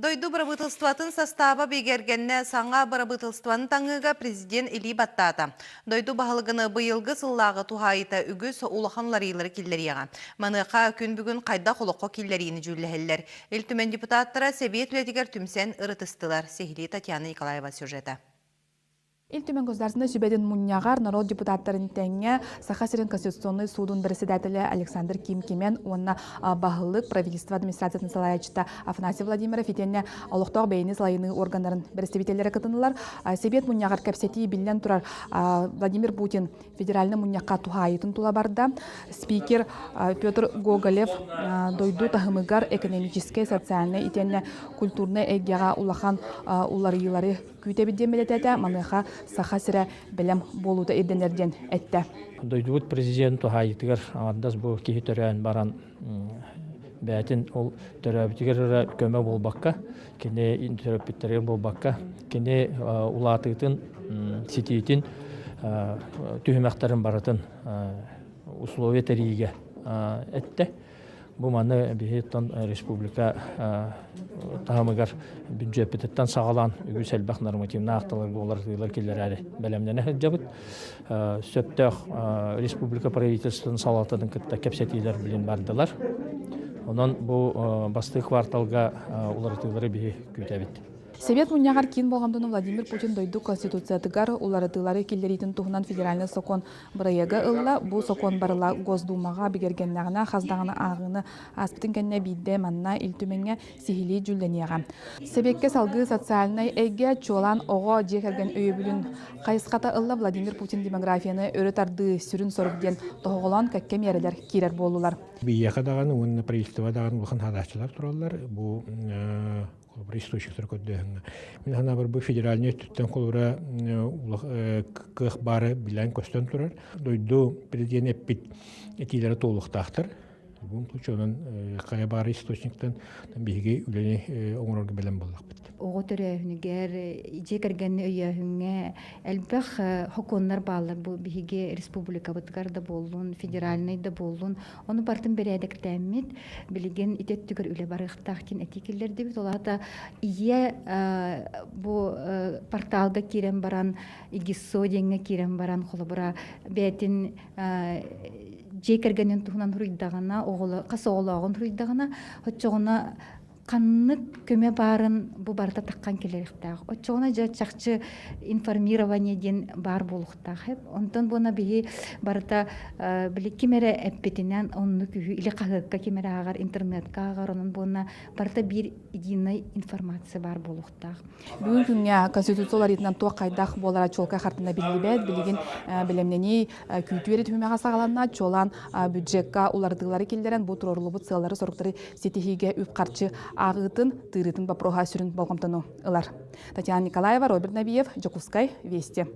Дойду барабытылстватын состава бегергенне саңа барабытылстванын таңыга президент Или Баттата. Дойду бағылығыны бұйылғы сыллағы тухайыта үгіз улаханларылары келлерияға. Маныға күн бүгін қайда қолыққа келлеріні жүлләхеллер. Үлтімен депутаттара себет үлетігер түмсен ырытыстылар. Сехили Татьяна Николаева сюжеті. Илтүмен государственный сүбеден муньягар народ депутаттарын тәңе Сахасирин Конституционный судун председателі Александр Ким-Кимен, онна бағылық правительство администрациясын салаячыта Афанасий Владимиров етенне олықтау бәйіні салайыны органдарын представителері кытынылар. Себет муньягар кәпсети билен тұрар Владимир Путин федеральный муньяққа тухайытын тула барда. Спикер Петр Гоголев дойду тахымыгар экономический, социальный, етенне культурный эгеға улахан уларыйлары күйтебіден белететі маныға Сахасира белем болуды еденерден әтті. Дойдуыт президент тухайытыгар ағандас бұл кейі төрән баран бәтін ол төрәбітігер көмі болбаққа, кене интерөппеттерген болбаққа, кене улатытын, сетейтін, түйімәқтарын баратын условия тәрейге әтті. Бұл маны бейеттен республика тағымығар бюджеттен сағалан үгіз әлбәқ нормативна ақтылығы олар келер әрі бәлемден әхет жабыт. Сөптіқ республика правительствоның салатының күтті кәпсетейлер білін бардылар. Онан бұл басты кварталға олар тылары бейі көйтәбет. Совет муньягар кин болғандыны Владимир Путин дойду конституциятыгар уларытылары келдеритін туғынан федеральный сокон бұрайығы ылла. Бұл сокон барыла Госдумаға бігергеннағына хаздағына ағыны аспытын кәнне бейді манна илтүменге сихили жүлденеға. Себекке салғы социальный әйге чолан оға жекерген өйебілін қайысқата ылла Владимир Путин демографияны өрітарды сүрін соргден тоғылан кәккем ерелер керер болулар. Бейеқа дағаны, оны правительство дағаны бұлхан хадашчылар тұралар. Бұл источниктер көддөһүнгө. Мен хана бу федеральный түттен колура кых бары билен көстөн турар. Дойду президент эппит этилери толуктактыр. Бу случайнан кая бары источниктен биге үлени оңорго белен болдук. Оғы төрәһүнігер, жекергенні өйәһүңе, әлбәқ хоконлар балар бұл бігі республика бұтығар да болуын, федеральный да болуын. Оны бартын берәдік тәммет, білген итет түгір үлі барықтақтен әтекелер дебет. Олағата ие бұл порталға керен баран, игиссо денге керен баран, қолы бұра бәтін жекергеннен тұғынан хұрыйдағына, қасы оғылағын хұрыйдағына, хотчоғына қаннық көме барын бұл барда таққан келеріктағы. Отчоғына жа чақчы информирование ден бар болуқтағы. Онтан бұна бігі барда білі кемері әппетінен онны күйі или қағыққа кемері ағар, интернетқа ағар, оның бұна барда бір единый информация бар болуқтағы. Бүгін күнге конституциялар етінен туа қайдақ болара чолқа қартына білібәд, білеген білемнені күйту ерет өмеға сағаланна, чолан бюджетқа улардығылары келдерен бұл тұрорылы бұт сығылары сұрықтары сетихиге үп қарчы ағытын, тырытын бапроға сүрін болғымтыну ылар. Татьяна Николаева, Роберт Набиев, Жокускай, Вести.